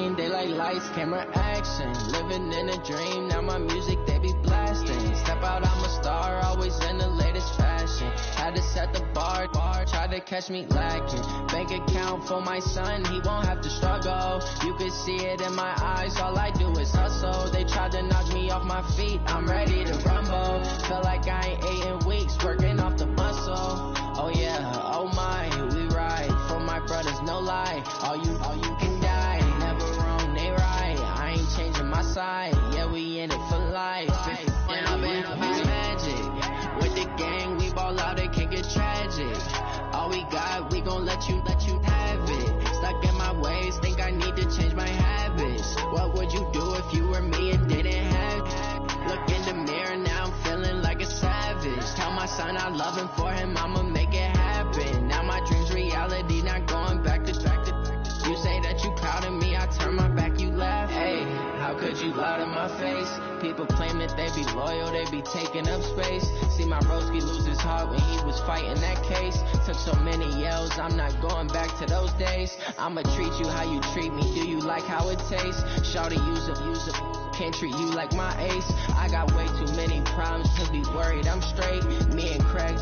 scene. They like lights, camera, action. Living in a dream, now my music they be blasting. Step out, I'm a star, always in the latest fashion. Had to set the bar, try to catch me lacking. Bank account for my son, he won't have to struggle. You can see it in my eyes, all I do is hustle. They tried to knock me off my feet, I'm ready to rumble. Feel like I ain't ate in weeks, working off the muscle. Oh yeah, oh my, we ride for my brothers, no lie. All you can die, never wrong, they right. I ain't changing my side, yeah, we in it for life. Yeah, I've been magic. With the gang, we ball out, it can get tragic. All we got, we gon' let you have it. Stuck in my ways, think I need to change my habits. What would you do if you were me and didn't have it? Look in the mirror, now I'm feeling like a savage. Tell my son I love him, for him I'ma make it happen. Now my dream's reality, not going back to. You say that you proud of me, I turn my back, you laugh. Hey, how could you lie to my face? People claim that they be loyal, they be taking up space. See my broski lose his heart when he was fighting that case. Took so many yells, I'm not going back to those days. I'ma treat you how you treat me, do you like how it tastes? Shawty, use it, can't treat you like my ace. I got way too many problems to be worried, I'm straight. Me and Craig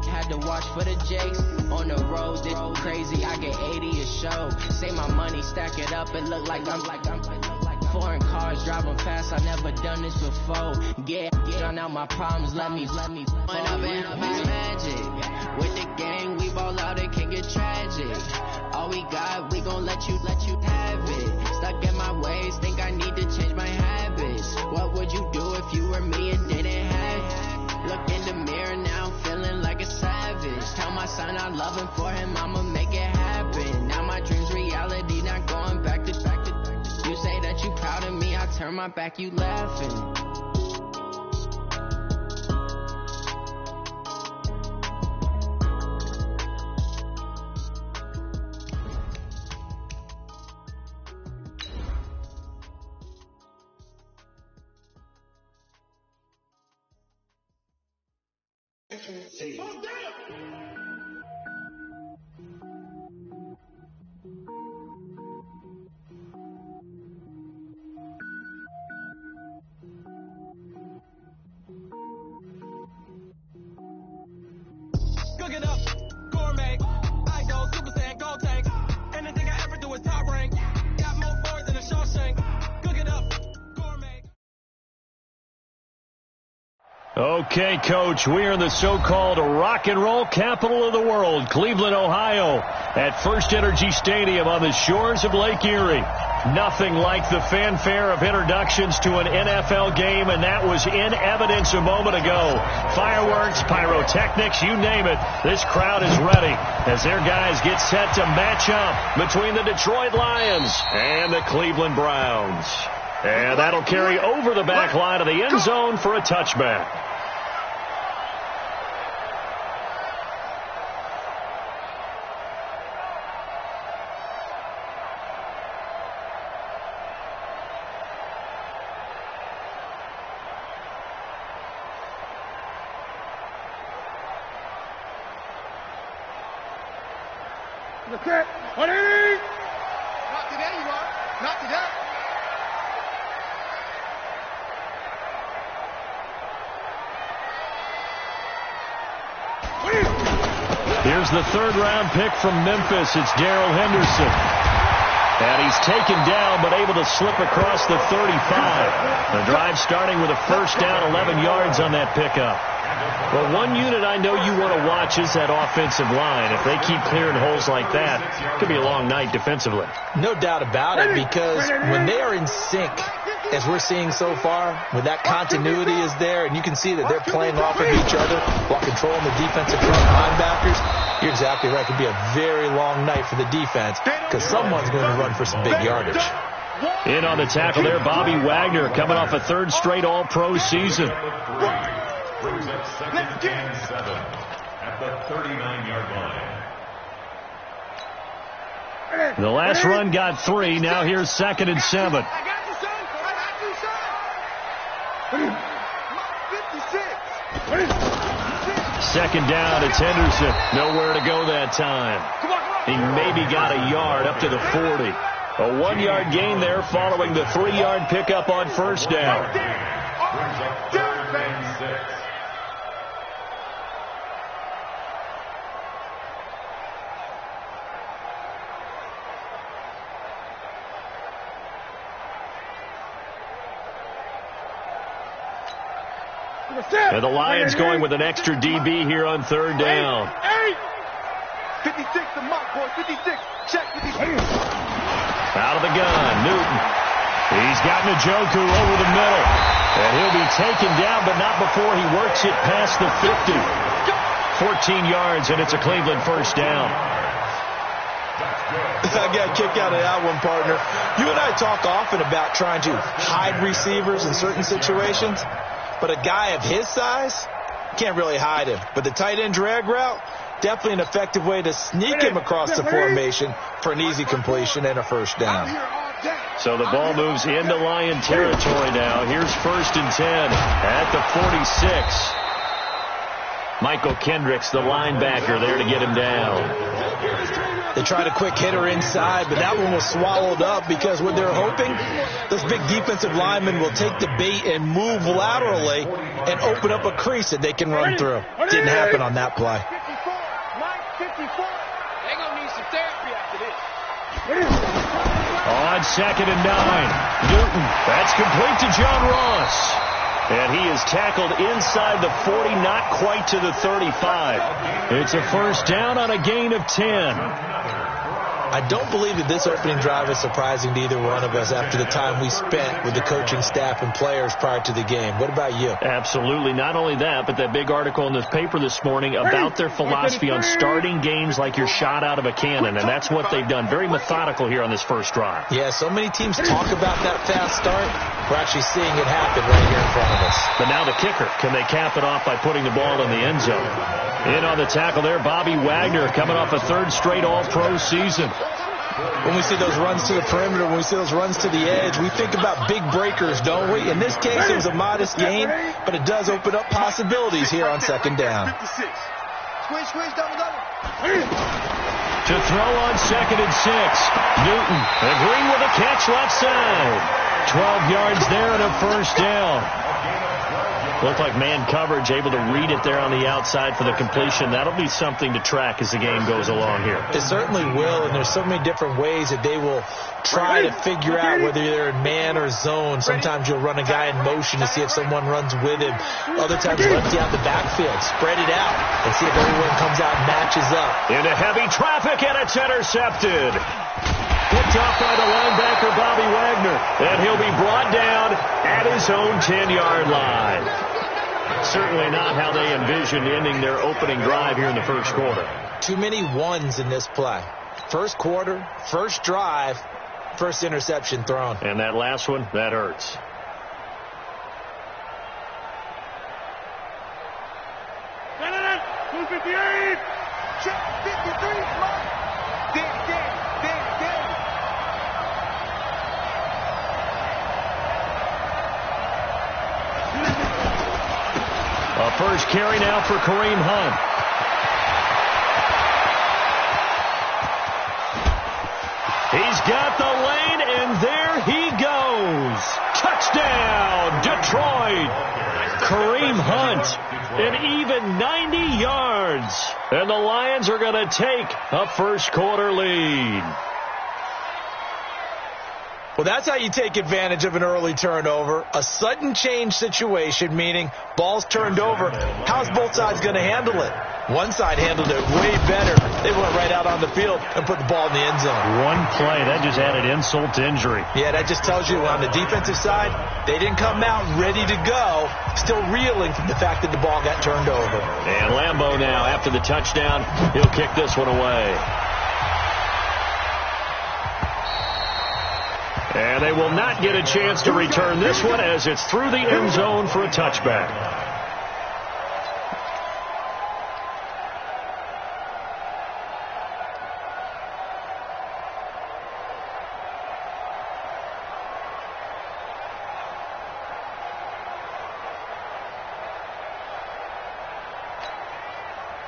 had to watch for the Jakes. On the road, this crazy, I get 80 a show. Say my money, stack it up, it look like I'm foreign cars driving fast, I never done this before. Get drown out my problems, let me When I've been magic. With the gang, we ball out, it can get tragic. All we got, we gon' let you have it. Stuck in my ways, think I need to change my habits. What would you do if you were me and didn't have it? Look in the mirror, now I'm feeling like a savage. Tell my son I love him, for him I'ma make it happen. Now my dream's reality, not going back to. You say that you proud of me, I turn my back, you laughing. Cook it up, gourmet, I go Super Saiyan, gold tank. Anything I ever do is top rank. Got more boards than a Shawshank. Cook it up, gourmet. Okay, Coach, we are in the so-called rock and roll capital of the world, Cleveland, Ohio, at First Energy Stadium on the shores of Lake Erie. Nothing like the fanfare of introductions to an NFL game, and that was in evidence a moment ago. Fireworks, pyrotechnics, you name it. This crowd is ready as their guys get set to match up between the Detroit Lions and the Cleveland Browns. And that'll carry over the back line of the end zone for a touchback. Okay, ready? Not today, you are. Not today. Here's the third-round pick from Memphis. It's Darrell Henderson. And he's taken down, but able to slip across the 35. The drive starting with a first down, 11 yards on that pickup. Well, one unit I know you want to watch is that offensive line. If they keep clearing holes like that, it could be a long night defensively. No doubt about it, because when they are in sync, as we're seeing so far, when that continuity is there, and you can see that they're playing off of each other while controlling the defensive front linebackers, you're exactly right. It could be a very long night for the defense, because someone's going to run for some big yardage. In on the tackle there, Bobby Wagner, coming off a third straight All-Pro season. Brings up second and 7 at the 39-yard line. The last run got 3. Now here's 2nd and 7. Second down, it's Henderson. Nowhere to go that time. He maybe got a yard up to the 40. A 1-yard gain there following the 3-yard pickup on first down. And the Lions going with an extra DB here on third down. 56, the mark, boy. 56. Check 56. Out of the gun, Newton. He's got Njoku over the middle. And he'll be taken down, but not before he works it past the 50. 14 yards, and it's a Cleveland first down. I got a kick out of that one, partner. You and I talk often about trying to hide receivers in certain situations, but a guy of his size can't really hide him. But the tight end drag route, definitely an effective way to sneak him across the formation for an easy completion and a first down. So the ball moves into Lion territory now. Here's 1st and 10 at the 46. Michael Kendricks, the linebacker, there to get him down. They tried a quick hitter inside, but that one was swallowed up because what they're hoping, those big defensive linemen will take the bait and move laterally and open up a crease that they can run through. Didn't happen on that play. They're going to need some therapy after this. On 2nd and 9, Newton. That's complete to John Ross. And he is tackled inside the 40, not quite to the 35. It's a first down on a gain of 10. I don't believe that this opening drive is surprising to either one of us after the time we spent with the coaching staff and players prior to the game. What about you? Absolutely. Not only that, but that big article in the paper this morning about their philosophy on starting games like you're shot out of a cannon, and that's what they've done. Very methodical here on this first drive. Yeah, so many teams talk about that fast start. We're actually seeing it happen right here in front of us. But now the kicker. Can they cap it off by putting the ball in the end zone? In on the tackle there, Bobby Wagner, coming off a 3rd straight All-Pro season. When we see those runs to the perimeter, when we see those runs to the edge, we think about big breakers, don't we? In this case, it was a modest gain, but it does open up possibilities here on 2nd down. Squeeze, double. To throw on 2nd and 6. Newton, and Green with a catch left side. 12 yards there and a first down. Looked like man coverage, able to read it there on the outside for the completion. That'll be something to track as the game goes along here. It certainly will, and there's so many different ways that they will try to figure out whether they're in man or zone. Sometimes you'll run a guy in motion to see if someone runs with him. Other times empty out the backfield, spread it out, and see if everyone comes out and matches up. Into heavy traffic, and it's intercepted. Picked off by the linebacker, Bobby Wagner. And he'll be brought down at his own 10-yard line. Certainly not how they envisioned ending their opening drive here in the first quarter. Too many ones in this play. First quarter, first drive, first interception thrown. And that last one, that hurts. Check 53. A first carry now for Kareem Hunt. He's got the lane, and there he goes. Touchdown, Detroit. Kareem Hunt, an even 90 yards. And the Lions are going to take a first quarter lead. Well, that's how you take advantage of an early turnover. A sudden change situation, meaning ball's turned over. How's both sides going to handle it? One side handled it way better. They went right out on the field and put the ball in the end zone. One play, that just added insult to injury. Yeah, that just tells you on the defensive side, they didn't come out ready to go, still reeling from the fact that the ball got turned over. And Lambeau now, after the touchdown, he'll kick this one away. And they will not get a chance to return this one as it's through the end zone for a touchback.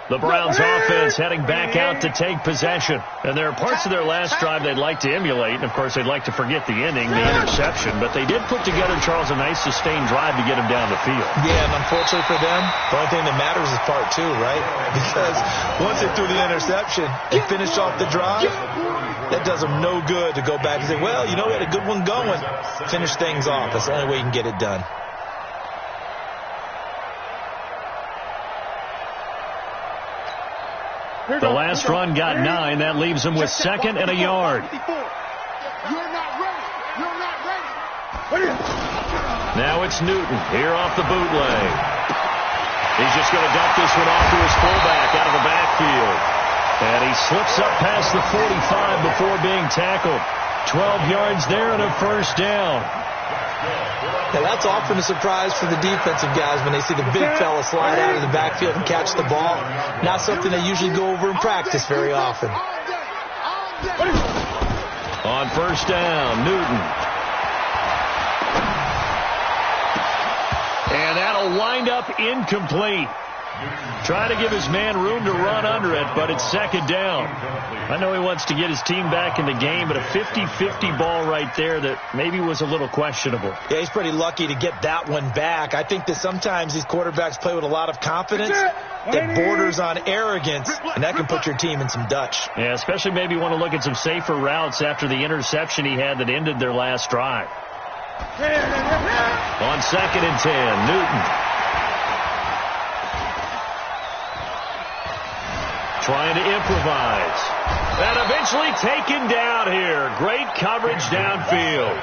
The Browns offense heading back out to take possession. And there are parts of their last drive they'd like to emulate. And, of course, they'd like to forget the inning, the interception. But they did put together, Charles, a nice sustained drive to get them down the field. Yeah, and unfortunately for them, the only thing that matters is part two, right? Because once they threw the interception and finished off the drive, that does them no good to go back and say, well, you know, we had a good one going. Finish things off. That's the only way you can get it done. The last run got 9. That leaves him with 2nd and a yard. Now it's Newton here off the bootleg. He's just going to dump this one off to his fullback out of the backfield. And he slips up past the 45 before being tackled. 12 yards there and a first down. Now, that's often a surprise for the defensive guys when they see the big fella slide out of the backfield and catch the ball. Not something they usually go over in practice very often. On first down, Newton. And that'll wind up incomplete. Trying to give his man room to run under it, but it's 2nd down. I know he wants to get his team back in the game, but a 50-50 ball right there that maybe was a little questionable. Yeah, he's pretty lucky to get that one back. I think that sometimes these quarterbacks play with a lot of confidence that borders on arrogance, and that can put your team in some Dutch. Yeah, especially maybe want to look at some safer routes after the interception he had that ended their last drive. On 2nd and 10, Newton. Trying to improvise. And eventually taken down here. Great coverage downfield.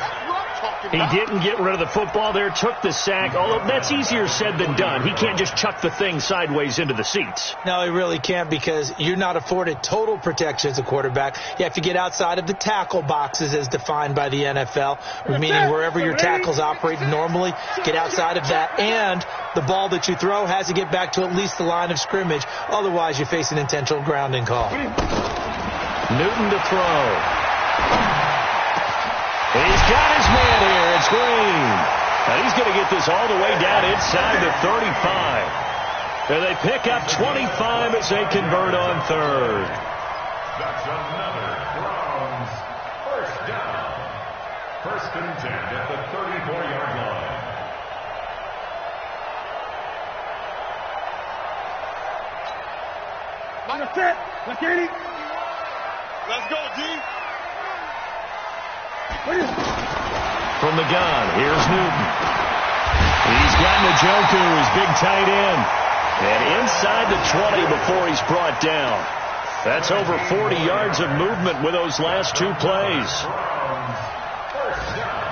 He didn't get rid of the football there, took the sack, although that's easier said than done. He can't just chuck the thing sideways into the seats. No, he really can't, because you're not afforded total protection as a quarterback. You have to get outside of the tackle boxes as defined by the NFL, meaning wherever your tackles operate normally, get outside of that, and the ball that you throw has to get back to at least the line of scrimmage. Otherwise, you face an intentional grounding call. Newton to throw. He's got his man here. It's Green. And he's going to get this all the way down inside the 35. And they pick up 25 as they convert on 3rd. That's another Browns first down. 1st and 10 at the 34-yard line. That's it. Let's get it. Let's go, G. From the gun, here's Newton. He's got Njoku, his big tight end. And inside the 20 before he's brought down. That's over 40 yards of movement with those last 2 plays. First down.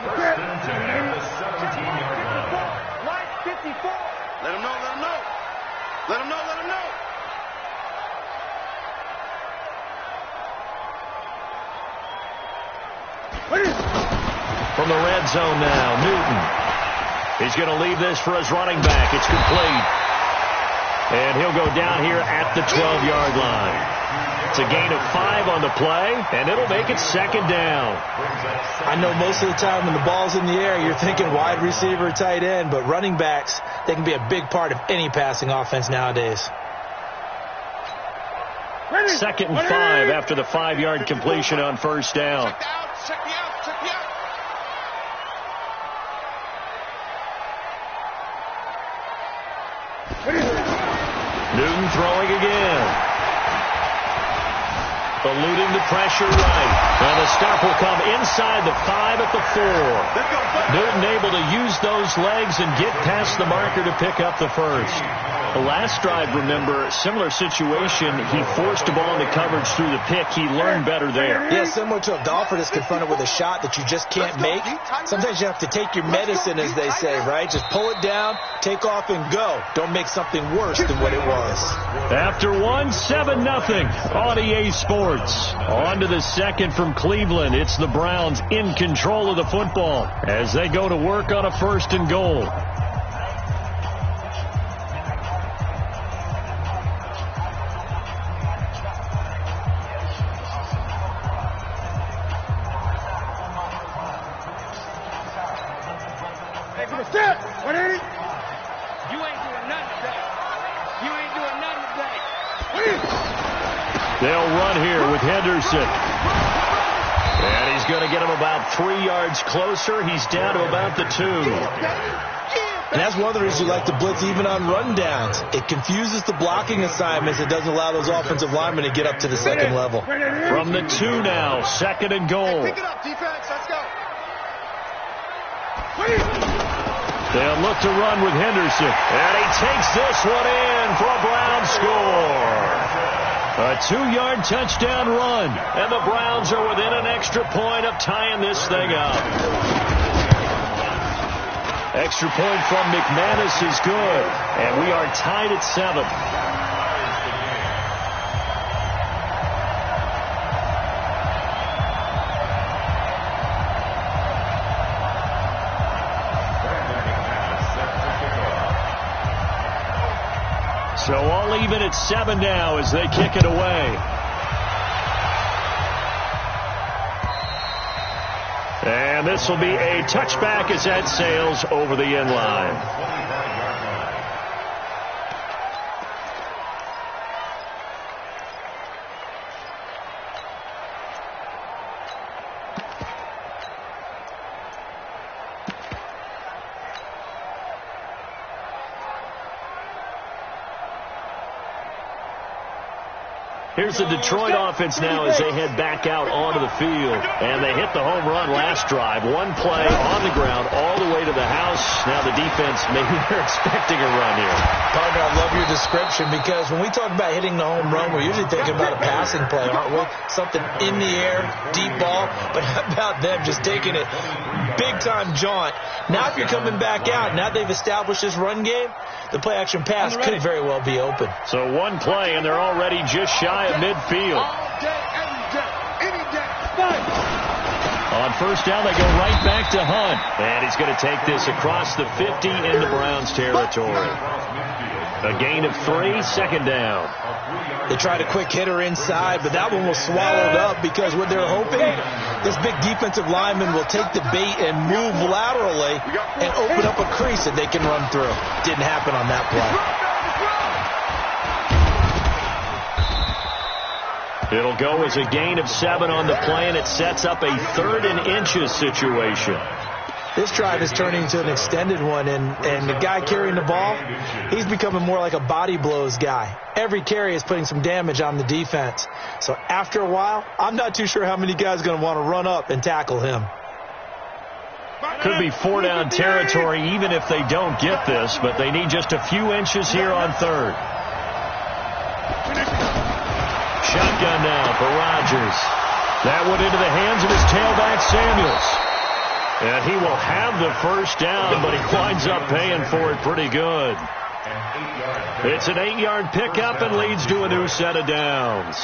1st and 10 at the 17-yard line. Line 54. Let him know, let him know. Let him know, let him know. From the red zone now, Newton. He's going to leave this for his running back. It's complete. And he'll go down here at the 12-yard line. It's a gain of 5 on the play, and it'll make it 2nd down. I know most of the time when the ball's in the air, you're thinking wide receiver, tight end, but running backs, they can be a big part of any passing offense nowadays. 2nd and 5 after the 5-yard completion on first down. Check me out, check me out. Newton throwing again. Eluding the pressure right. And the stop will come inside the 5 at the 4. Newton able to use those legs and get past the marker to pick up the first. The last drive, remember, similar situation. He forced a ball into coverage through the pick. He learned better there. Yeah, similar to a golfer that's confronted with a shot that you just can't make. Sometimes you have to take your medicine, as they say, right? Just pull it down, take off, and go. Don't make something worse than what it was. After 7-0 on EA Sports. On to the second from Cleveland. It's the Browns in control of the football as they go to work on a 1st and goal. Hey, for the set. 180. You ain't doing nothing today. You ain't They'll run here with Henderson. And he's going to get him about 3 yards closer. He's down to about the 2. And that's one of the reasons you like to blitz even on run downs. It confuses the blocking assignments. It doesn't allow those offensive linemen to get up to the second level. From the 2 now, 2nd and goal. Pick it up, defense. Let's go. They'll look to run with Henderson. And he takes this one in for a Browns score. A 2-yard touchdown run. And the Browns are within an extra point of tying this thing up. Extra point from McManus is good. And we are tied at 7. So all even at 7 now as they kick it away. And this will be a touchback as that sails over the end line. Here's the Detroit offense now as they head back out onto the field. And they hit the home run last drive. 1 play on the ground all the way to the house. Now the defense, maybe they're expecting a run here. Partner, I love your description because when we talk about hitting the home run, we're usually thinking about a passing play, aren't we? Something in the air, deep ball. But how about them just taking it big-time jaunt? Now if you're coming back out, now they've established this run game, the play-action pass could very well be open. So 1 play, and they're already just shy of midfield. All day, every day, any day. On first down, they go right back to Hunt. And he's going to take this across the 50 into Browns territory. A gain of 3, 2nd down. They tried a quick hitter inside, but that one was swallowed up because what they're hoping, this big defensive lineman will take the bait and move laterally and open up a crease that they can run through. Didn't happen on that play. It'll go as a gain of 7 on the play, and it sets up a 3rd and inches situation. This drive is turning into an extended one, and the guy carrying the ball, he's becoming more like a body blows guy. Every carry is putting some damage on the defense. So after a while, I'm not too sure how many guys are going to want to run up and tackle him. Could be 4-down territory even if they don't get this, but they need just a few inches here on 3rd. Shotgun now for Rodgers. That went into the hands of his tailback, Samuels. And he will have the first down, but he winds up paying for it pretty good. It's an 8-yard pickup and leads to a new set of downs.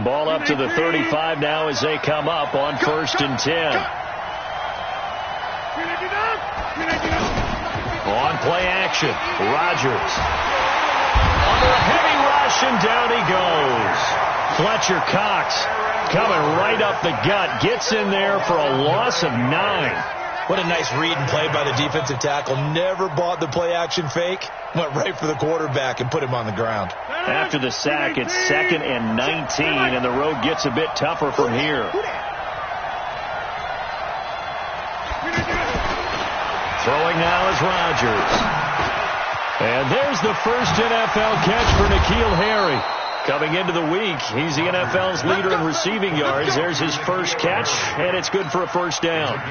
Ball up to the 35 now as they come up on 1st and 10. On play action, Rodgers. Under a heavy rush, and down he goes. Fletcher Cox coming right up the gut. Gets in there for a loss of 9. What a nice read and play by the defensive tackle. Never bought the play action fake. Went right for the quarterback and put him on the ground. After the sack, it's 2nd and 19, and the road gets a bit tougher from here. Throwing now is Rodgers. And there's the first NFL catch for N'Keal Harry. Coming into the week, he's the NFL's leader in receiving yards. There's his first catch, and it's good for a first down.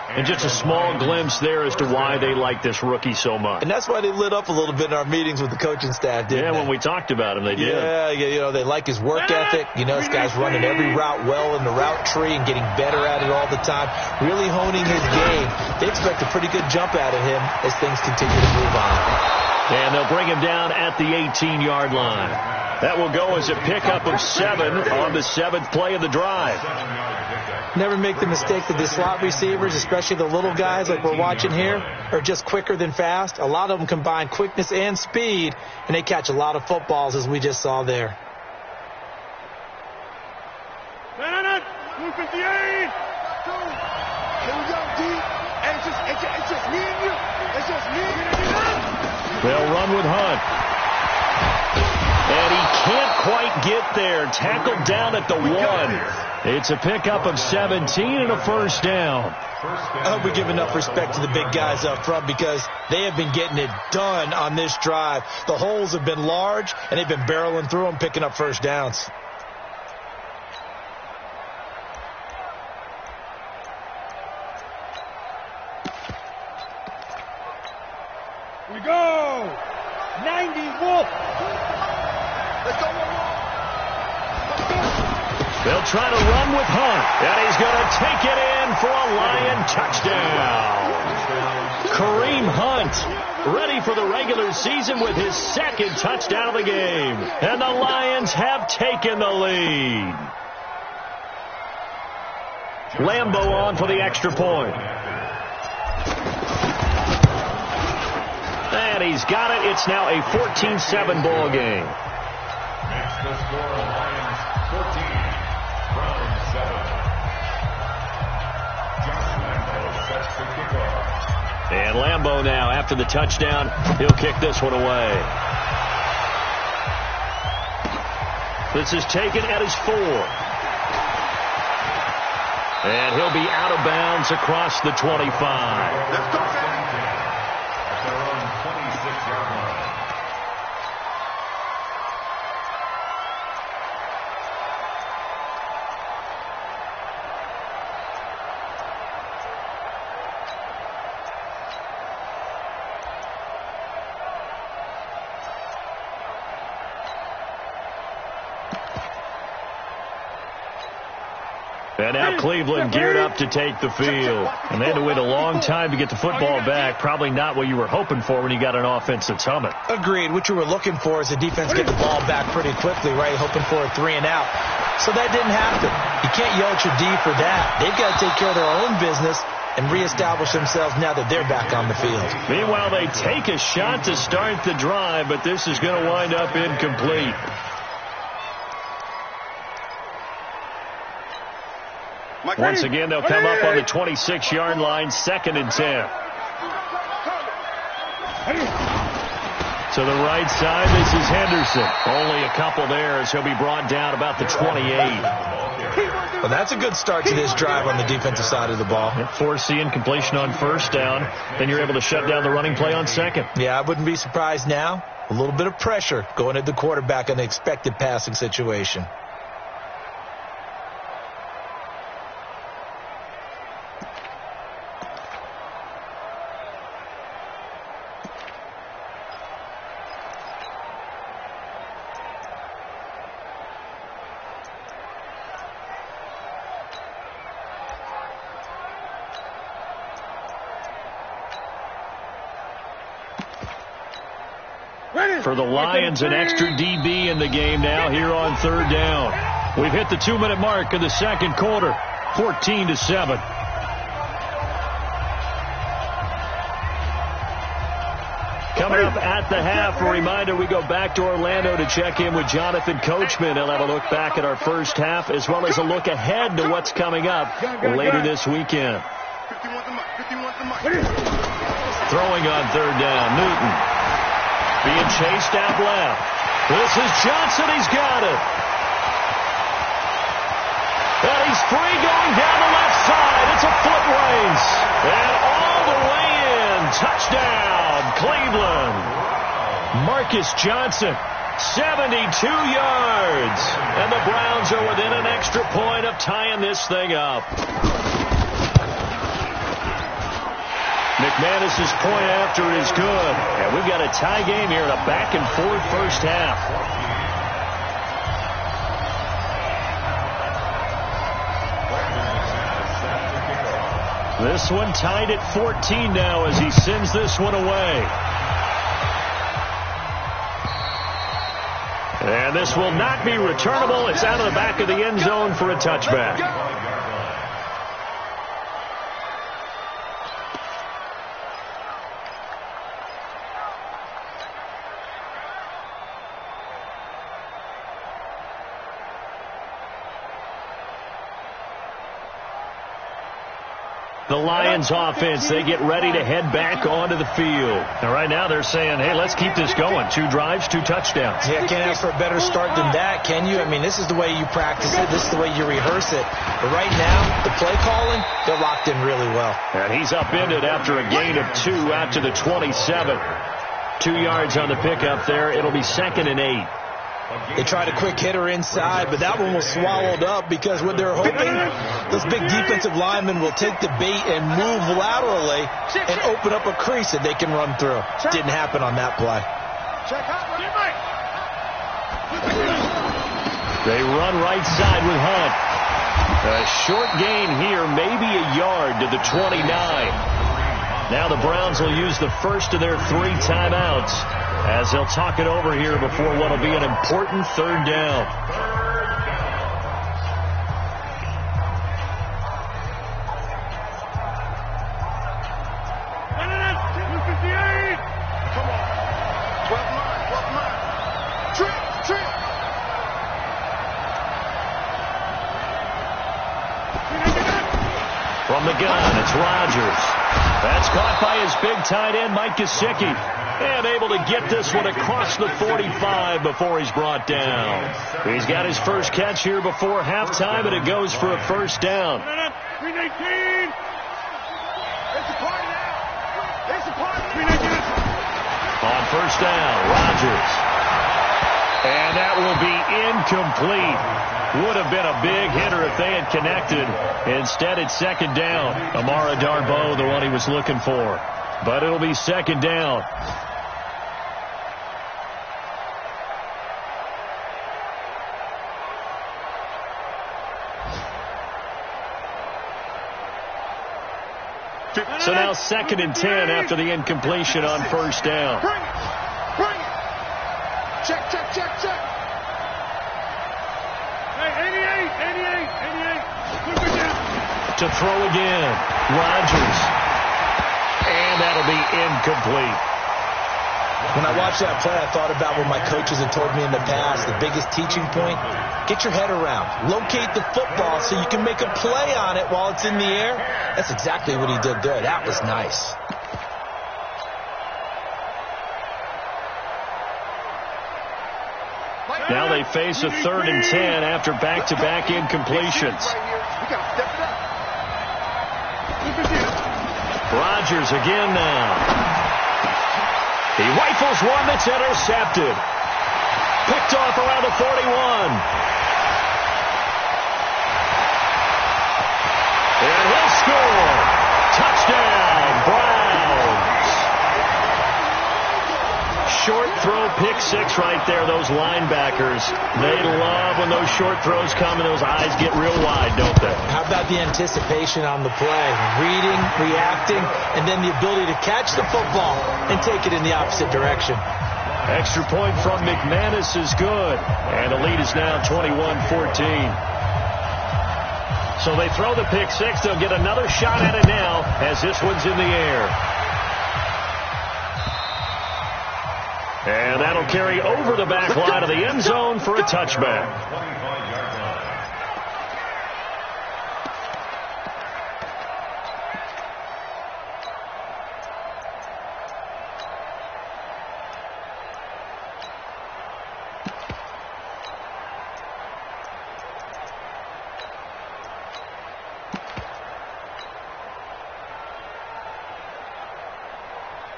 And just a small glimpse there as to why they like this rookie so much. And that's why they lit up a little bit in our meetings with the coaching staff, didn't they? When we talked about him, they did. Yeah, you know, they like his work ethic. You know, this guy's running every route well in the route tree and getting better at it all the time, really honing his game. They expect a pretty good jump out of him as things continue to move on. And they'll bring him down at the 18-yard line. That will go as a pickup of 7 on the 7th play of the drive. Never make the mistake that the slot receivers, especially the little guys like we're watching here, are just quicker than fast. A lot of them combine quickness and speed, and they catch a lot of footballs, as we just saw there. 258. Here we go, D. It's just me and you. It's just me and you. They'll run with Hunt. And he can't quite get there. Tackled down at the 1. It's a pickup of 17 and a first down. I hope we give enough respect to the big guys up front because they have been getting it done on this drive. The holes have been large, and they've been barreling through them, picking up first downs. We go. 90 Wolf. Let's go. They'll try to run with Hunt, and he's going to take it in for a Lion touchdown. Kareem Hunt, ready for the regular season with his second touchdown of the game. And the Lions have taken the lead. Lambeau on for the extra point. And he's got it. It's now a 14-7 ball game. Makes the score Lions 14, Browns 7. Josh Lambeau sets the kickoff. And Lambeau now, after the touchdown, he'll kick this one away. This is taken at his 4. And he'll be out of bounds across the 25. Let's go, at their own 26-yard line. And now Cleveland geared up to take the field. And they had to wait a long time to get the football back. Probably not what you were hoping for when you got an offense that's humming. Agreed. What you were looking for is the defense get the ball back pretty quickly, right? Hoping for a 3 and out. So that didn't happen. You can't yell at your D for that. They've got to take care of their own business and reestablish themselves now that they're back on the field. Meanwhile, they take a shot to start the drive, but this is going to wind up incomplete. Once again, they'll come up on the 26-yard line, 2nd and 10. To the right side, this is Henderson. Only a couple there as he'll be brought down about the 28. Well, that's a good start to this drive on the defensive side of the ball. Force the incompletion on first down. Then you're able to shut down the running play on second. Yeah, I wouldn't be surprised now. A little bit of pressure going at the quarterback on the expected passing situation. For the Lions, an extra DB in the game now here on 3rd down. We've hit the 2-minute mark of the second quarter, 14-7. Coming up at the half, a reminder, we go back to Orlando to check in with Jonathan Coachman. He'll have a look back at our first half as well as a look ahead to what's coming up later this weekend. Throwing on 3rd down, Newton. Being chased out left. This is Johnson. He's got it. And he's free going down the left side. It's a foot race. And all the way in. Touchdown, Cleveland. Marcus Johnson, 72 yards. And the Browns are within an extra point of tying this thing up. McManus's point after is good. And we've got a tie game here in a back-and-forth first half. This one tied at 14 now as he sends this one away. And this will not be returnable. It's out of the back of the end zone for a touchback. The Lions offense, they get ready to head back onto the field. And right now they're saying, hey, let's keep this going. 2 drives, 2 touchdowns. Yeah, can't ask for a better start than that, can you? I mean, this is the way you practice it. This is the way you rehearse it. But right now, the play calling, they're locked in really well. And he's upended after a gain of 2 out to the 27. 2 yards on the pickup there. It'll be 2nd and 8. They tried a quick hitter inside, but that one was swallowed up because what they're hoping, those big defensive linemen will take the bait and move laterally and open up a crease that they can run through. Didn't happen on that play. They run right side with Hunt. A short gain here, maybe a yard to the 29. Now the Browns will use the first of their 3 timeouts as they'll talk it over here before what will be an important 3rd down. Come on. 12 line. Trip. From the gun, it's Rodgers. That's caught by his big tight end, Mike Gesicki. And able to get this one across the 45 before he's brought down. He's got his first catch here before halftime, and it goes for a 1st down. On 1st down, Rodgers. And that will be incomplete. Would have been a big hitter if they had connected. Instead, it's 2nd down. Amara Darboh, the one he was looking for. But it'll be 2nd down. So now 2nd and 10 after the incompletion on 1st down. Bring it. Check. Hey, 88. To throw again. Rodgers. And that'll be incomplete. When I watched that play, I thought about what my coaches had told me in the past. The biggest teaching point, get your head around. Locate the football so you can make a play on it while it's in the air. That's exactly what he did there. That was nice. Now they face a 3rd and 10 after back-to-back incompletions. Rodgers again now. He rifles one that's intercepted. Picked off around the 41. And he'll score. Touchdown, Browns. Short throw, pick 6 right there, those linebackers. They love when those short throws come and those eyes get real wide, don't they? How about the anticipation on the play? Reading, reacting, and then the ability to catch the football and take it in the opposite direction. Extra point from McManus is good. And the lead is now 21-14. So they throw the pick 6. They'll get another shot at it now as this one's in the air. And that'll carry over the back line of the end zone for a touchback.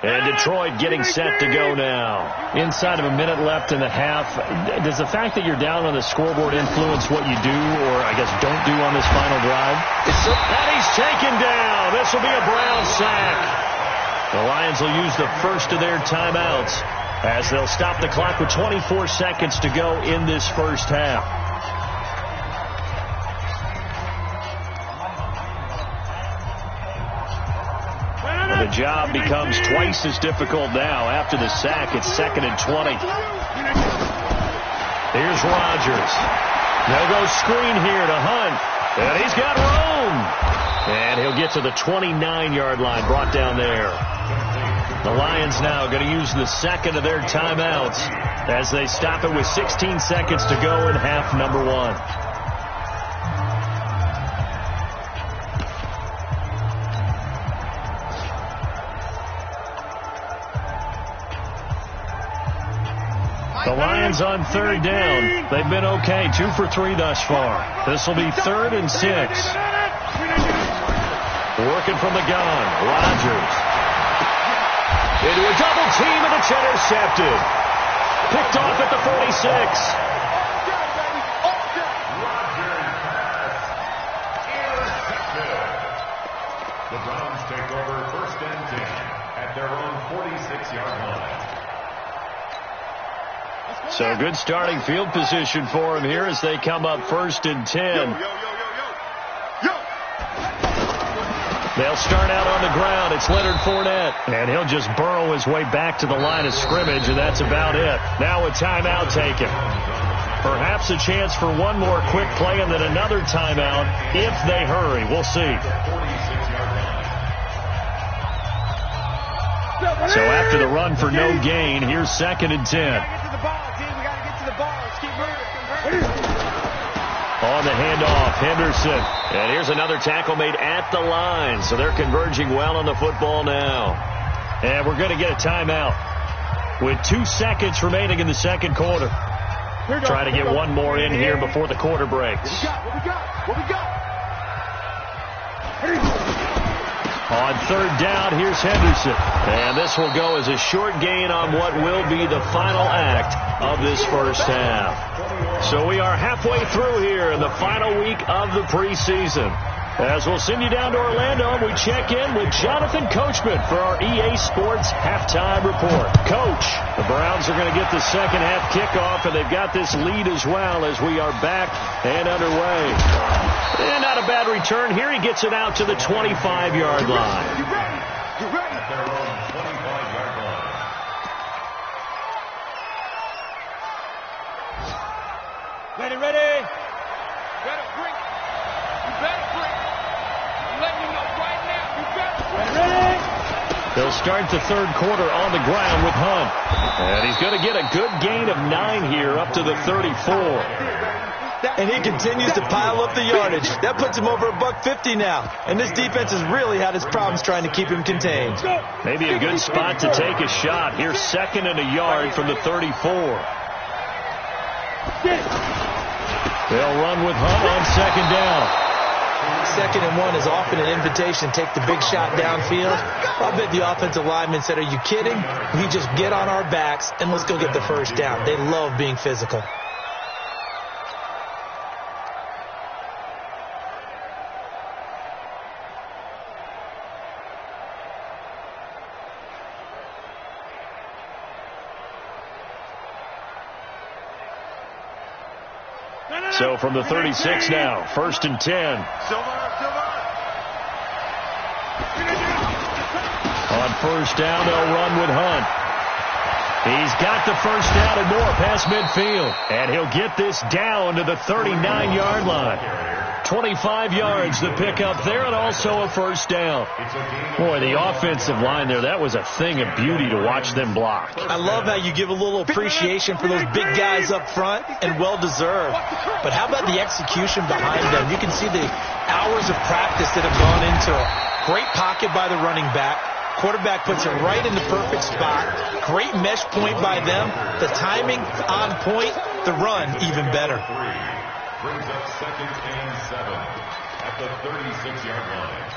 And Detroit getting set to go now. Inside of a minute left in the half. Does the fact that you're down on the scoreboard influence what you do, or I guess don't do on this final drive? And he's taken down. This will be a Brown sack. The Lions will use the first of their timeouts as they'll stop the clock with 24 seconds to go in this first half. The job becomes twice as difficult now. After the sack, it's 2nd and 20. Here's Rodgers. They'll go screen here to Hunt. And he's got room. And he'll get to the 29-yard line, brought down there. The Lions now going to use the second of their timeouts as they stop it with 16 seconds to go in half number 1. The Lions on third down. They've been okay, 2 for 3 thus far. This will be 3rd and 6. Working from the gun, Rodgers. Into a double team, and it's intercepted. Picked off at the 46. The Browns take over 1st and 10 at their own 46-yard line. So good starting field position for him here as they come up 1st and 10. They'll start out on the ground. It's Leonard Fournette. And he'll just burrow his way back to the line of scrimmage, and that's about it. Now a timeout taken. Perhaps a chance for one more quick play and then another timeout if they hurry. We'll see. So after the run for no gain, here's 2nd and 10. On the handoff, Henderson. And here's another tackle made at the line. So they're converging well on the football now. And we're going to get a timeout with 2 seconds remaining in the second quarter. Try to get one more in here before the quarter breaks. What we got? On third down, here's Henderson. And this will go as a short gain on what will be the final act of this first half. So we are halfway through here in the final week of the preseason. As we'll send you down to Orlando, we check in with Jonathan Coachman for our EA Sports Halftime Report. Coach, the Browns are going to get the second half kickoff, and they've got this lead as well as we are back and underway. And not a bad return here. He gets it out to the 25-yard line. You ready? You ready? At their own 25-yard line. Ready? Better bring it. You better bring it. I'm letting you know right now. You better bring it. Ready? They'll start the third quarter on the ground with Hunt. And he's going to get a good gain of 9 here up to the 34. And he continues to pile up the yardage. That puts him over $150 now. And this defense has really had its problems trying to keep him contained. Maybe a good spot to take a shot. Here's 2nd and a yard from the 34. They'll run with Hunt on 2nd down. 2nd and 1 is often an invitation to take the big shot downfield. I bet the offensive lineman said, are you kidding? We just get on our backs and let's go get the first down. They love being physical. So from the 36 now, 1st and 10. On first down, they'll run with Hunt. He's got the first down and more past midfield. And he'll get this down to the 39-yard line. 25 yards to pick up there, and also a first down. Boy, the offensive line there, that was a thing of beauty to watch them block. I love how you give a little appreciation for those big guys up front, and well-deserved. But how about the execution behind them? You can see the hours of practice that have gone into it. Great pocket by the running back. Quarterback puts it right in the perfect spot. Great mesh point by them. The timing on point. The run even better. Brings up 2nd and 7 at the 36-yard line.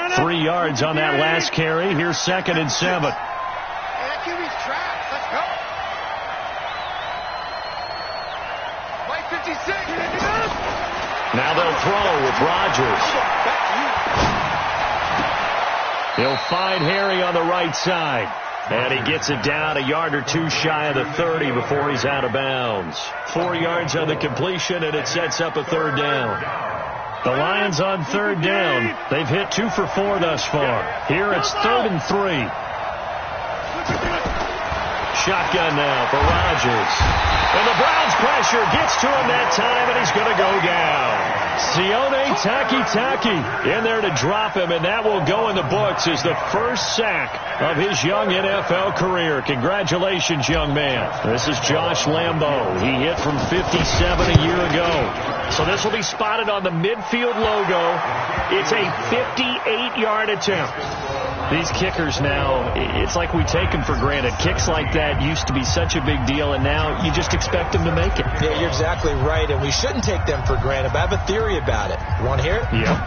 No. 3 yards on that last carry. Here's 2nd and 7. Hey, that QB's trash. Let's go. White 56. Now they'll throw with Rodgers. He'll find Harry on the right side. And he gets it down a yard or two shy of the 30 before he's out of bounds. 4 yards on the completion, and it sets up a third down. The Lions on third down. They've hit 2 for 4 thus far. Here it's 3rd and 3. shotgun now for Rodgers. And the Browns pressure gets to him that time, and he's going to go down. Sione Takitaki in there to drop him, and that will go in the books as the first sack of his young NFL career. Congratulations, young man. This is Josh Lambo. He hit from 57 a year ago. So this will be spotted on the midfield logo. It's a 58-yard attempt. These kickers now, it's like we take them for granted. Kicks like that used to be such a big deal, and now you just expect them to make it. Yeah, you're exactly right, and we shouldn't take them for granted, but I have a theory about it. You want to hear it? Yeah.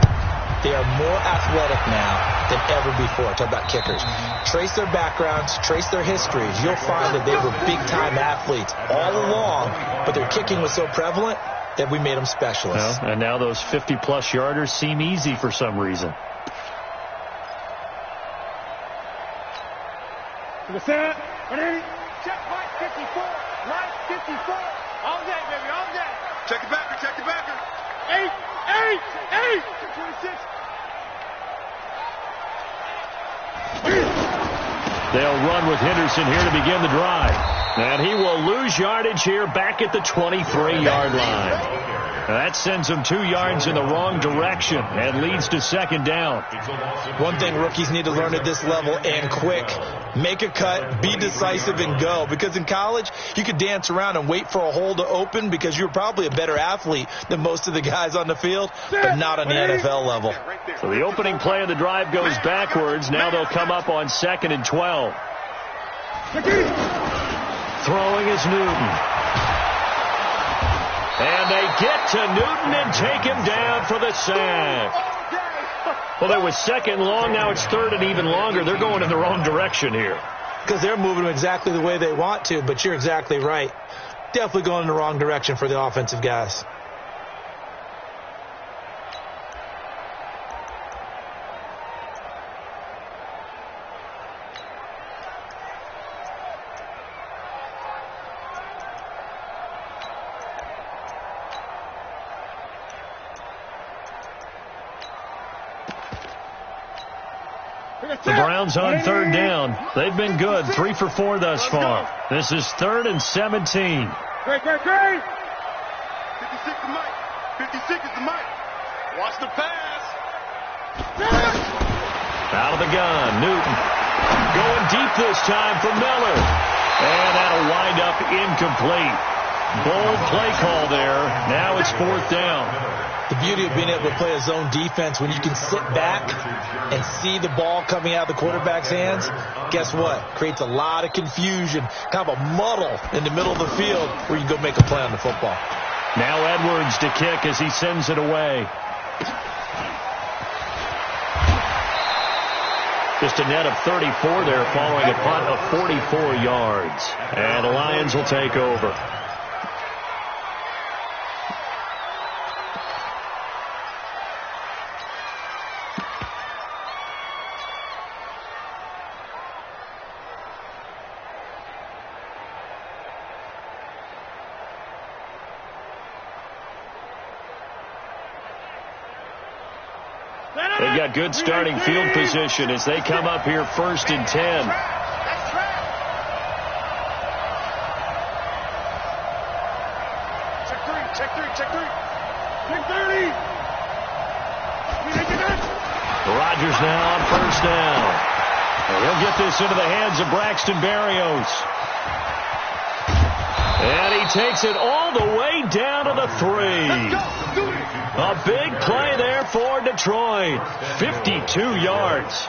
They are more athletic now than ever before. Talk about kickers. Trace their backgrounds, trace their histories. You'll find that they were big-time athletes all along, but their kicking was so prevalent that we made them specialists. Well, and now those 50-plus yarders seem easy for some reason. To the center. Check right 54. Right 54. All day, baby. All day. Check it backer. Check it backer. 8. 26. They'll run with Henderson here to begin the drive. And he will lose yardage here back at the 23-yard line. That sends him 2 yards in the wrong direction and leads to second down. One thing rookies need to learn at this level, and quick, make a cut, be decisive, and go. Because in college, you could dance around and wait for a hole to open because you're probably a better athlete than most of the guys on the field, but not on the NFL level. So the opening play of the drive goes backwards. Now they'll come up on 2nd and 12. Throwing is Newton. And they get to Newton and take him down for the sack. Well, it was 2nd long. Now it's 3rd and even longer. They're going in the wrong direction here. Because they're moving exactly the way they want to, but you're exactly right. Definitely going in the wrong direction for the offensive guys. The Browns on 3rd down. They've been good. 3 for 4 thus far. This is 3rd and 17. Great. 56 to Mike. 56 is the Mike. Watch the pass. Out of the gun. Newton going deep this time for Miller. And that'll wind up incomplete. Bold play call there. Now it's 4th down. The beauty of being able to play a zone defense when you can sit back and see the ball coming out of the quarterback's hands, guess what? Creates a lot of confusion, kind of a muddle in the middle of the field where you go make a play on the football. Now Edwards to kick as he sends it away. Just a net of 34 there following a punt of 44 yards. And the Lions will take over. They've got good starting field position as they come up here 1st and 10. Check three. 30. Rodgers now on 1st down. And he'll get this into the hands of Braxton Berrios. And he takes it all the way down to the 3. A big play there for Detroit. 52 yards.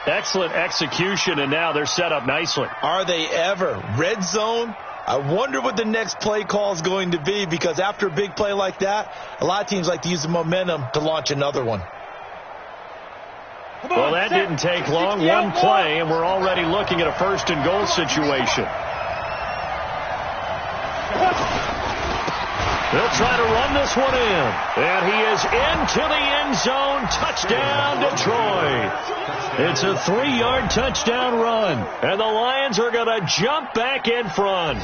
Excellent execution, and now they're set up nicely. Are they ever? Red zone? I wonder what the next play call is going to be, because after a big play like that, a lot of teams like to use the momentum to launch another one. Well, that didn't take long. One play, and we're already looking at a 1st and goal situation. They'll try to run this one in. And he is into the end zone. Touchdown, Detroit. It's a 3-yard touchdown run. And the Lions are going to jump back in front.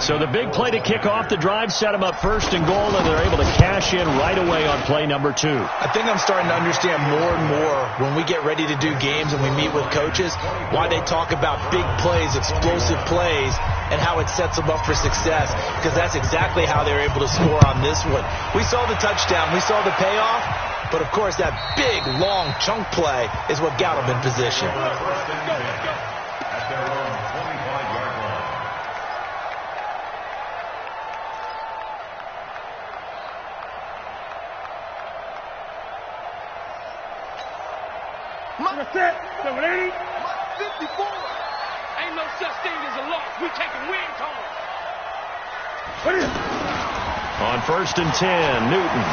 So the big play to kick off the drive set them up first and goal, and they're able to cash in right away on play number 2. I think I'm starting to understand more and more when we get ready to do games and we meet with coaches why they talk about big plays, explosive plays, and how it sets them up for success, because that's exactly how they were able to score on this one. We saw the touchdown. We saw the payoff. But, of course, that big, long chunk play is what got them in position. At their own 25-yard line. Set. 780. 54. Ain't no such thing as a loss. We taking wins home. What is it? On 1st and 10, Newton.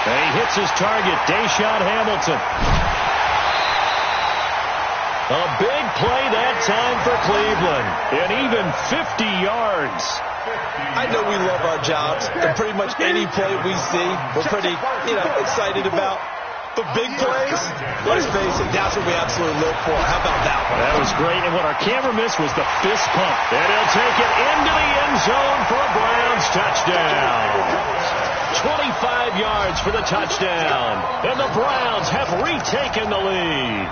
And he hits his target, Deshaun Hamilton. A big play that time for Cleveland, and even 50 yards. I know we love our jobs, and pretty much any play we see, we're pretty, excited about. But big plays, let's face it, that's what we absolutely live for. How about that one? That was great, and what our camera missed was the fist pump. And he'll take it into the end zone for a Browns touchdown. 25 yards for the touchdown, and the Browns have retaken the lead.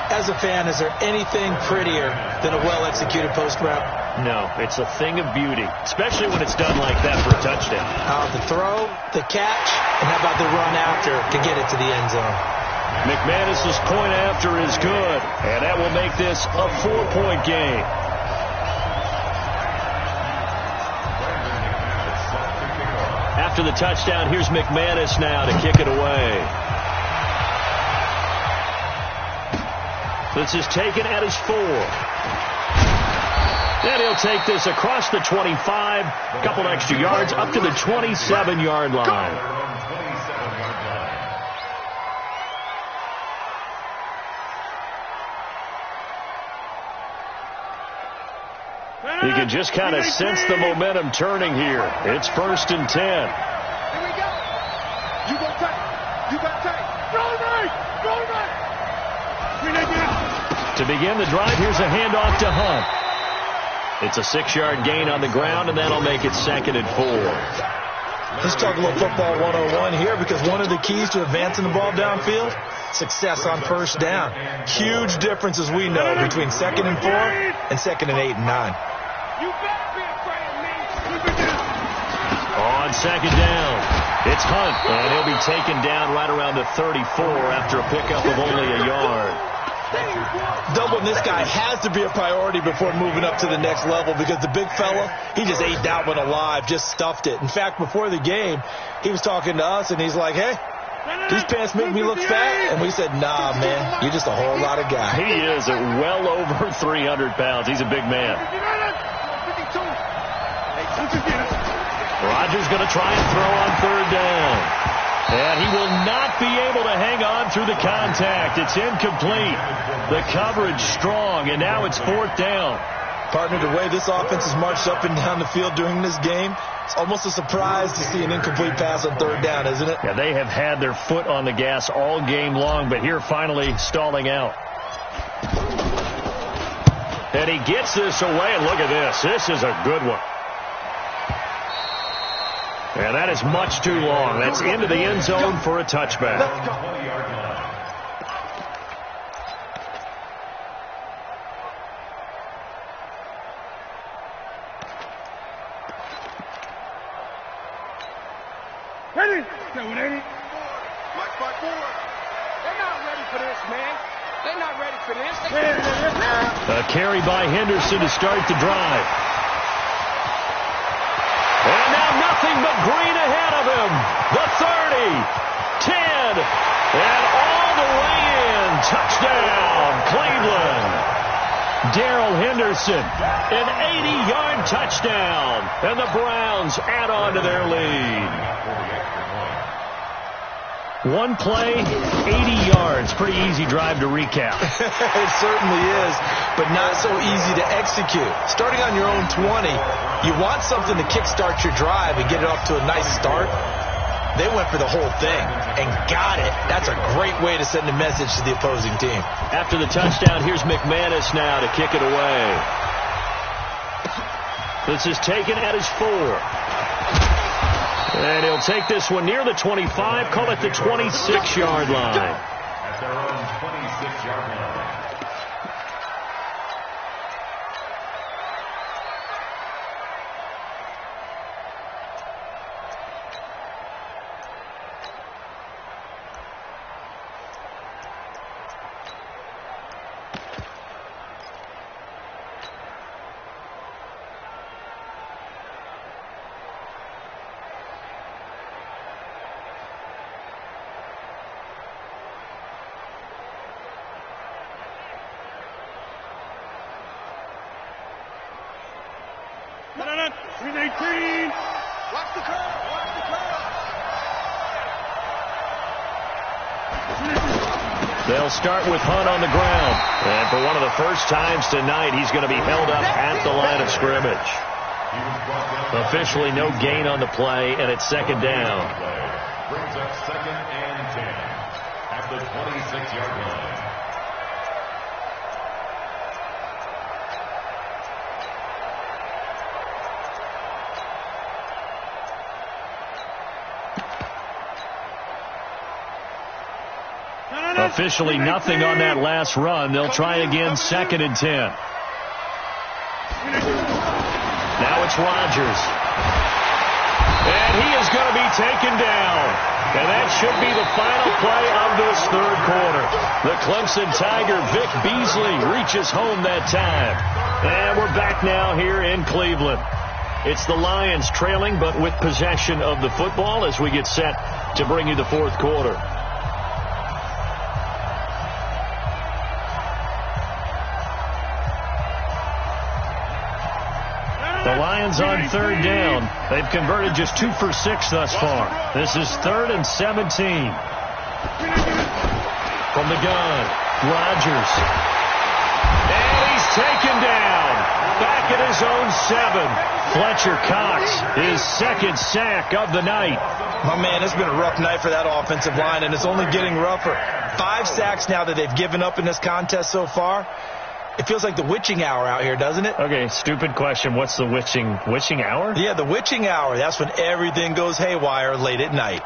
As a fan, is there anything prettier than a well-executed post route? No, it's a thing of beauty, especially when it's done like that for a touchdown. The throw, the catch, and how about the run after to get it to the end zone? McManus's point after is good, and that will make this a 4-point game. After the touchdown, here's McManus now to kick it away. This is taken at his 4. And he'll take this across the 25, a couple extra yards, up to the 27-yard line. You can just kind of sense the momentum turning here. It's 1st and 10. Here we go. You go tight. You got tight. Go right. Go right. To begin the drive, here's a handoff to Hunt. It's a 6-yard gain on the ground, and that'll make it 2nd and 4. Let's talk a little football 101 here, because one of the keys to advancing the ball downfield, success on 1st down. Huge difference, as we know, between 2nd and 4 and 2nd and 8 and 9. You better be afraid of me. On 2nd down, it's Hunt, and he'll be taken down right around the 34 after a pickup of only a yard. Doubling this guy has to be a priority before moving up to the next level, because the big fella, he just ate that one alive, just stuffed it. In fact, before the game, he was talking to us, and he's like, hey, these pants make me look fat. And we said, nah, man, you're just a whole lot of guy. He is at well over 300 pounds. He's a big man. Rodgers going to try and throw on 3rd down. And he will not be able to hang on through the contact. It's incomplete. The coverage strong, and now it's 4th down. Partner, the way this offense has marched up and down the field during this game, it's almost a surprise to see an incomplete pass on 3rd down, isn't it? Yeah, they have had their foot on the gas all game long, but here finally stalling out. And he gets this away, and look at this. This is a good one. And that is much too long. That's into the end zone for a touchback. Ready? 780. Mike 5-4. They're not ready for this, man. They're not ready for this. A carry by Henderson to start the drive. And now nothing but green ahead of him. The 30, 10, and all the way in. Touchdown, Cleveland. Darrell Henderson, an 80-yard touchdown. And the Browns add on to their lead. One play, 80 yards. Pretty easy drive to recap. It certainly is, but not so easy to execute. Starting on your own 20, you want something to kickstart your drive and get it off to a nice start. They went for the whole thing and got it. That's a great way to send a message to the opposing team. After the touchdown, here's McManus now to kick it away. This is taken at his 4. And he'll take this one near the 25, call it the 26-yard line. At their own 26-yard line. They'll start with Hunt on the ground. And for one of the first times tonight, he's going to be held up at the line of scrimmage. Officially no gain on the play, and it's second down. Brings up 2nd and 10 at the 26-yard line. Officially nothing on that last run. They'll try again, 2nd and 10. Now it's Rodgers. And he is going to be taken down. And that should be the final play of this third quarter. The Clemson Tiger, Vic Beasley, reaches home that time. And we're back now here in Cleveland. It's the Lions trailing, but with possession of the football as we get set to bring you the fourth quarter. The Lions on third down. They've converted just 2 for 6 thus far. This is 3rd and 17. From the gun, Rodgers. And he's taken down. Back at his own 7. Fletcher Cox, his 2nd sack of the night. My man, it's been a rough night for that offensive line, and it's only getting rougher. 5 sacks now that they've given up in this contest so far. It feels like the witching hour out here, doesn't it? Okay, stupid question. What's the witching hour? Yeah, the witching hour. That's when everything goes haywire late at night.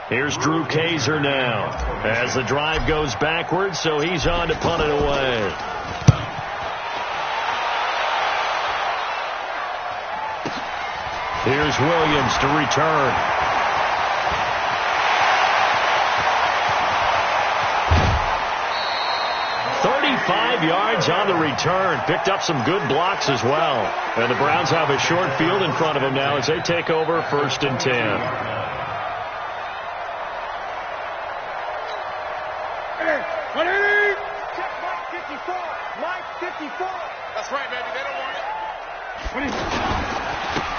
Here's Drew Kaiser now as the drive goes backwards, so he's on to punt it away. Here's Williams to return. Yards on the return. Picked up some good blocks as well. And the Browns have a short field in front of them now as they take over 1st and 10. Check Mike 54. Mike 54. That's right, baby. They don't want it.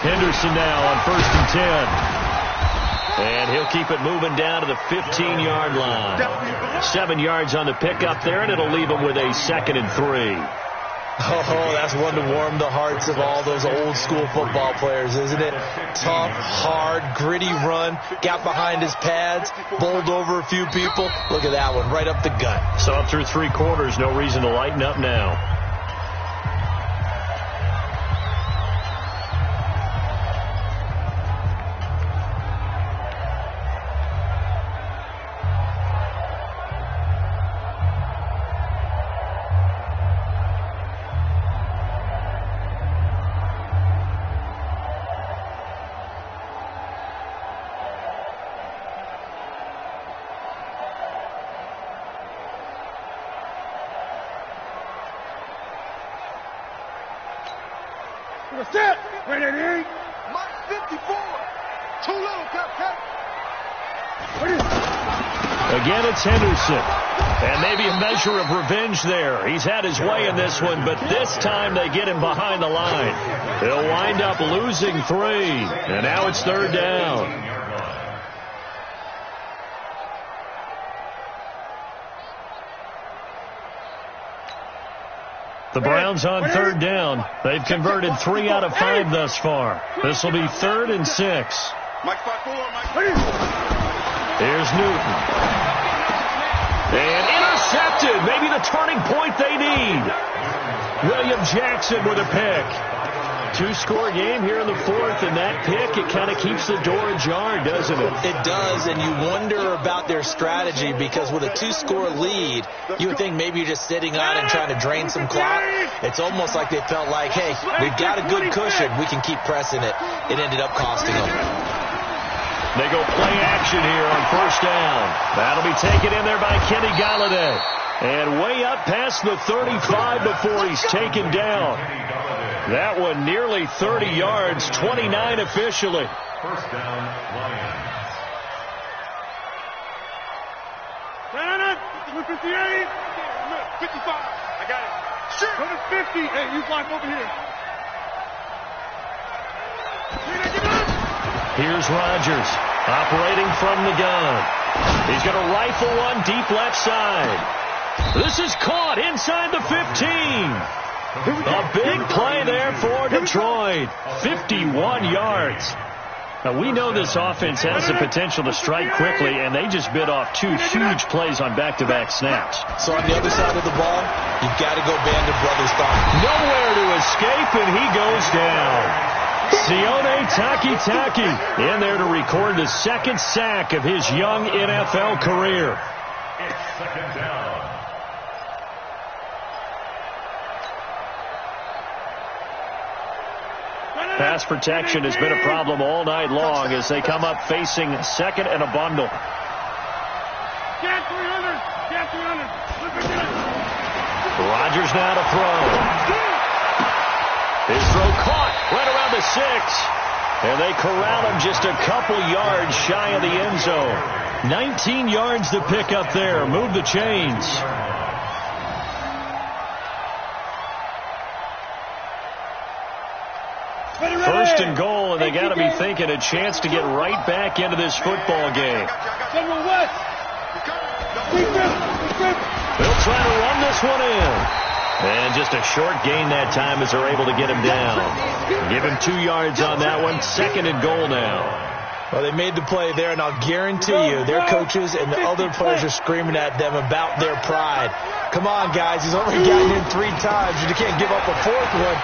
Henderson now on 1st and 10. And he'll keep it moving down to the 15-yard line. 7 yards on the pickup there, and it'll leave him with a 2nd and 3. Oh, that's one to warm the hearts of all those old-school football players, isn't it? Tough, hard, gritty run, got behind his pads, bowled over a few people. Look at that one, right up the gut. So up through 3 quarters, no reason to lighten up now. Set. Ready. Mike 54. Too little, Captain. Again, it's Henderson. And maybe a measure of revenge there. He's had his way in this one, but this time they get him behind the line. He'll wind up losing 3. And now it's 3rd down. The Browns on third down. They've converted 3 out of 5 thus far. This will be 3rd and 6. Here's Newton. And intercepted. Maybe the turning point they need. William Jackson with a pick. 2-score game here in the 4th, and that pick, it kind of keeps the door ajar, doesn't it? It does, and you wonder about their strategy because with a 2-score lead, you would think maybe you're just sitting on and trying to drain some clock. It's almost like they felt like, hey, we've got a good cushion. We can keep pressing it. It ended up costing them. They go play action here on 1st down. That'll be taken in there by Kenny Galladay. And way up past the 35 before he's taken down. That one nearly 30 yards, 29 officially. 1st down, Lions. 58, 55. I got it. Sure. Go to 50. Hey, you block over here. Here's Rodgers operating from the gun. He's going to rifle one deep left side. This is caught inside the 15. A big play there for Detroit. 51 yards. Now, we know this offense has the potential to strike quickly, and they just bit off 2 huge plays on back-to-back snaps. So on the other side of the ball, you've got to go band of brothers thought. Nowhere to escape, and he goes down. Sione Takitaki in there to record the 2nd sack of his young NFL career. It's 2nd down. Pass protection has been a problem all night long as they come up facing 2nd and a bundle. Rodgers now to throw. His throw caught right around the 6. And they corral him just a couple yards shy of the end zone. 19 yards to pick up there. Move the chains. First and goal, and they got to be thinking a chance to get right back into this football game. They'll try to run this one in. And just a short gain that time as they're able to get him down. Give him 2 yards on that one. 2nd and goal now. Well, they made the play there, and I'll guarantee you their coaches and the other players are screaming at them about their pride. Come on, guys. He's only gotten in 3 times. You can't give up a 4th one.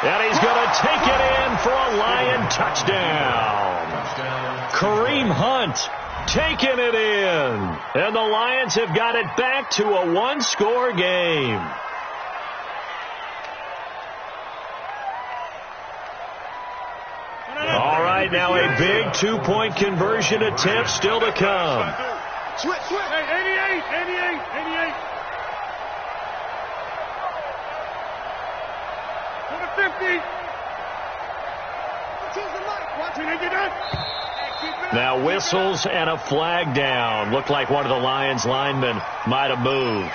And he's going to take it in for a Lion touchdown. Kareem Hunt taking it in. And the Lions have got it back to a 1-score game. All right, now a big 2-point conversion attempt still to come. Switch. Hey, 88. Go to 50. Now whistles and a flag down. Looked like one of the Lions linemen might have moved.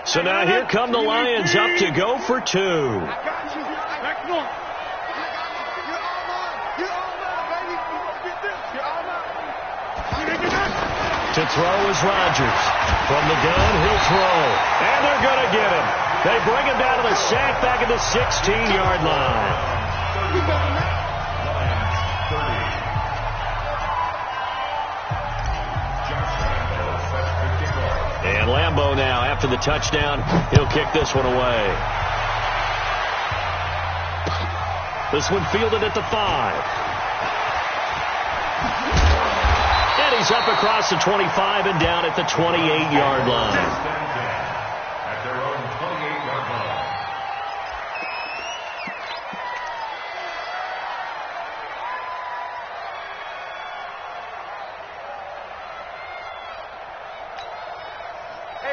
So now here come the Lions up to go for 2. To throw is Rodgers. From the gun, he'll throw. And they're going to get him. They bring him down to the sack back at the 16-yard line. And Lambeau now, after the touchdown, he'll kick this one away. This one fielded at the 5. And he's up across the 25 and down at the 28-yard line. At their own 28-yard line.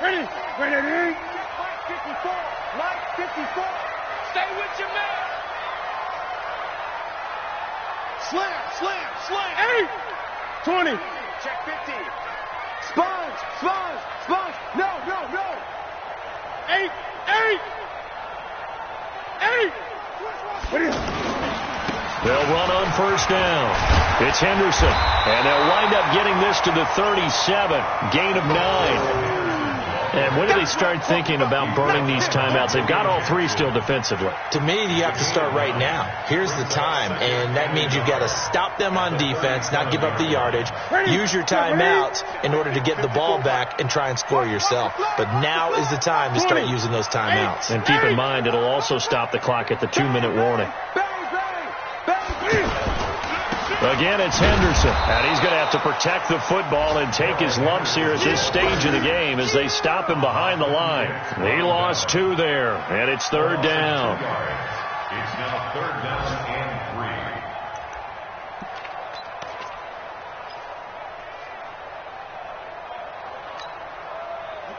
Ready. 54. Light 54. Stay with your man. Slam. 8. 20. Check 50. Sponge. No. 8. Ready. They'll run on first down. It's Henderson, and they'll wind up getting this to the 37, gain of 9. And when do they start thinking about burning these timeouts? They've got all three still defensively. To me, you have to start right now. Here's the time, and that means you've got to stop them on defense, not give up the yardage, use your timeouts in order to get the ball back and try and score yourself. But now is the time to start using those timeouts. And keep in mind, it'll also stop the clock at the 2-minute warning. Again, it's Henderson, and he's going to have to protect the football and take his lumps here at this stage of the game as they stop him behind the line. He lost 2 there, and it's 3rd down. It's now 3rd down and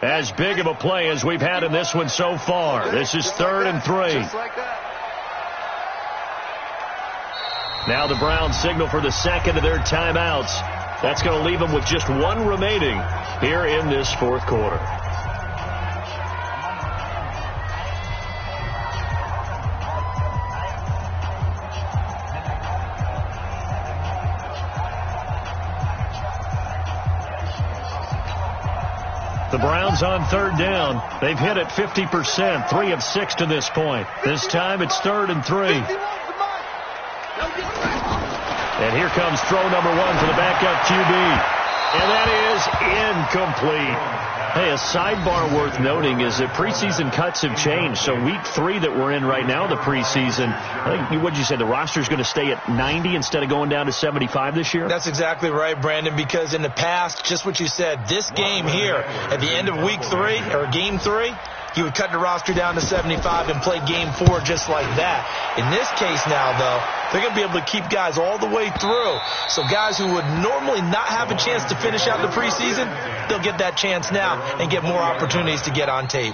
3. As big of a play as we've had in this one so far. This is 3rd and 3. Just like that. Now the Browns signal for the second of their timeouts. That's going to leave them with just 1 remaining here in this 4th quarter. The Browns on 3rd down. They've hit it 50%, 3 of 6 to this point. This time it's 3rd and 3. And here comes throw number 1 for the backup QB. And that is incomplete. Hey, a sidebar worth noting is that preseason cuts have changed. So week 3 that we're in right now, the preseason, I think, what did you say, the roster's going to stay at 90 instead of going down to 75 this year? That's exactly right, Brandon, because in the past, just what you said, this game here, at the end of week 3, or game 3, he would cut the roster down to 75 and play game 4 just like that. In this case now, though, they're going to be able to keep guys all the way through. So guys who would normally not have a chance to finish out the preseason, they'll get that chance now and get more opportunities to get on tape.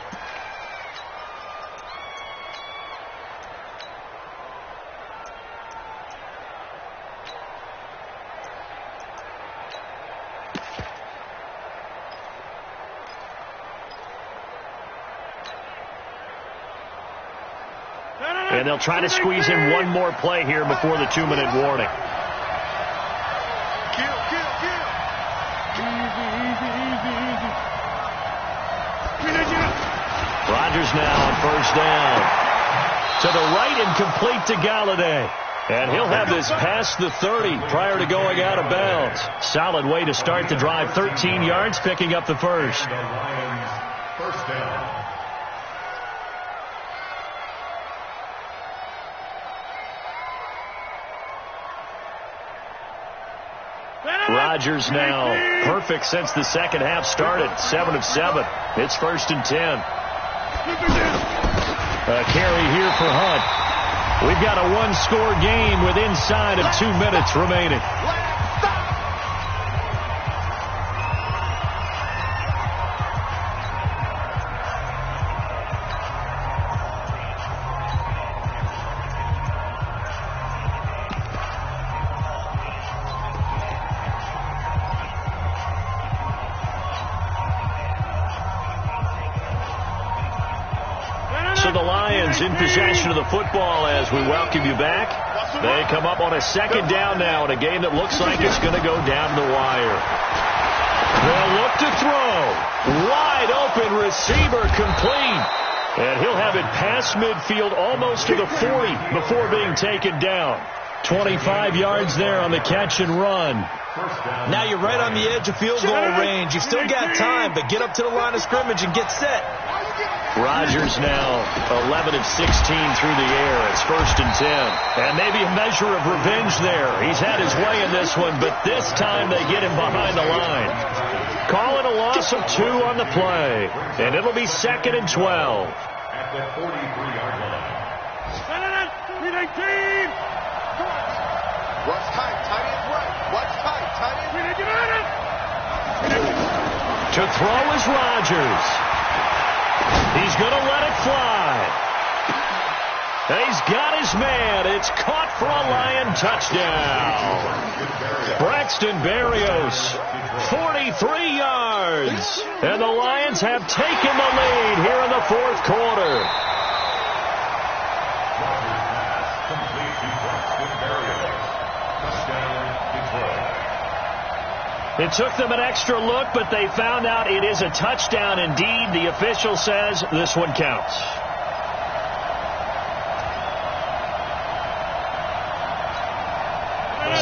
And they'll try to squeeze in one more play here before the 2-minute warning. Kill. Easy. Rodgers now on first down. To the right and complete to Galladay. And he'll have this past the 30 prior to going out of bounds. Solid way to start the drive. 13 yards, picking up the first. The Lions, first down. Rodgers now perfect since the second half started. 7 of 7. It's 1st and 10. A carry here for Hunt. We've got a 1-score game with inside of 2 minutes remaining. So the Lions in possession of the football as we welcome you back. They come up on a 2nd down now in a game that looks like it's going to go down the wire. They'll look to throw. Wide open receiver complete. And he'll have it past midfield almost to the 40 before being taken down. 25 yards there on the catch and run. Now you're right on the edge of field goal range. You've still got time, but get up to the line of scrimmage and get set. Rodgers now 11 of 16 through the air. It's 1st and 10. And maybe a measure of revenge there. He's had his way in this one, but this time they get him behind the line. Calling a loss of 2 on the play. And it'll be 2nd and 12. At the 43-yard line. What's tight? Tight end right. What's tight? Tight end. To throw is Rodgers. He's going to let it fly. He's got his man. It's caught for a Lion touchdown. Braxton Berrios, 43 yards. And the Lions have taken the lead here in the 4th quarter. It took them an extra look, but they found out it is a touchdown indeed. The official says this one counts.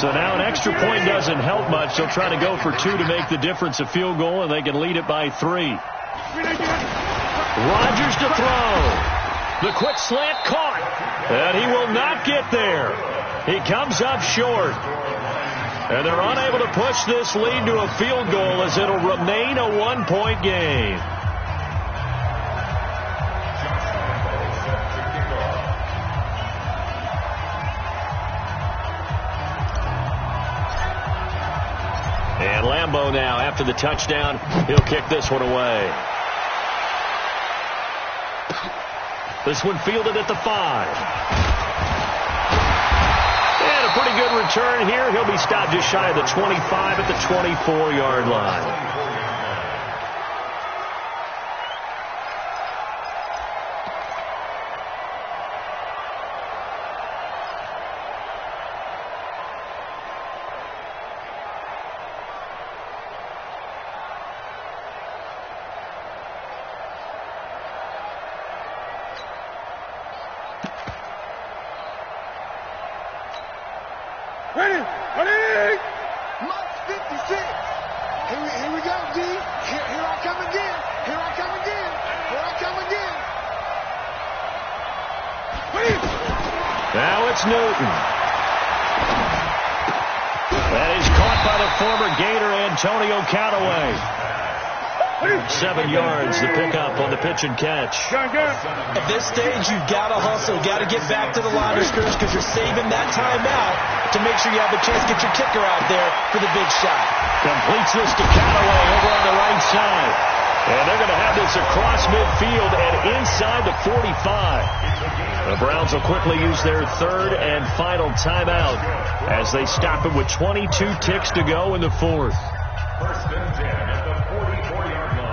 So now an extra point doesn't help much. They'll try to go for 2 to make the difference a field goal, and they can lead it by 3. Rodgers to throw. The quick slant caught. And he will not get there. He comes up short. And they're unable to push this lead to a field goal as it'll remain a 1-point game. And Lambeau now, after the touchdown, he'll kick this one away. This one fielded at the 5. And a pretty good return here. He'll be stopped just shy of the 25 at the 24-yard line. Ready! Mark 56. Here we go, D. Here I come again. Here I come again. Here I come again. Ready! Now it's Newton. That is caught by the former Gator Antonio Callaway. 7 yards, the pickup on the pitch and catch. At this stage, you've got to hustle. You've got to get back to the line of scrimmage because you're saving that timeout to make sure you have a chance to get your kicker out there for the big shot. Completes this to Callaway over on the right side. And they're going to have this across midfield and inside the 45. The Browns will quickly use their 3rd and final timeout as they stop it with 22 ticks to go in the 4th. 1st and 10 at the 44-yard line.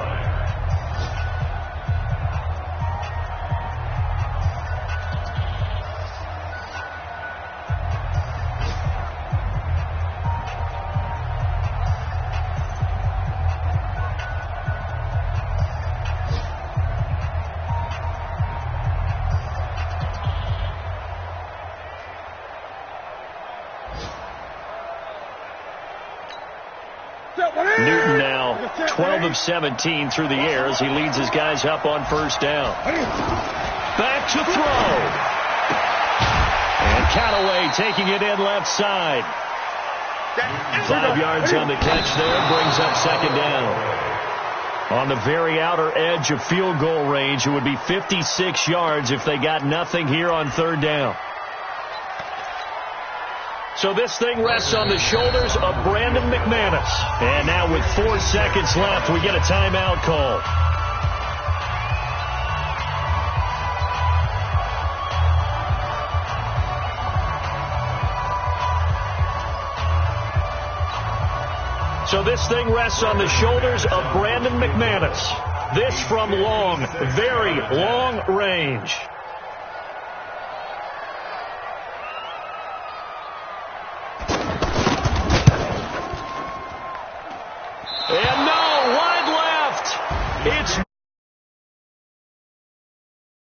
Newton now 12 of 17 through the air as he leads his guys up on 1st down. Back to throw. And Callaway taking it in left side. 5 yards on the catch there, brings up 2nd down. On the very outer edge of field goal range, it would be 56 yards if they got nothing here on 3rd down. So this thing rests on the shoulders of Brandon McManus. And now with 4 seconds left, we get a timeout call. So this thing rests on the shoulders of Brandon McManus. This from long, very long range.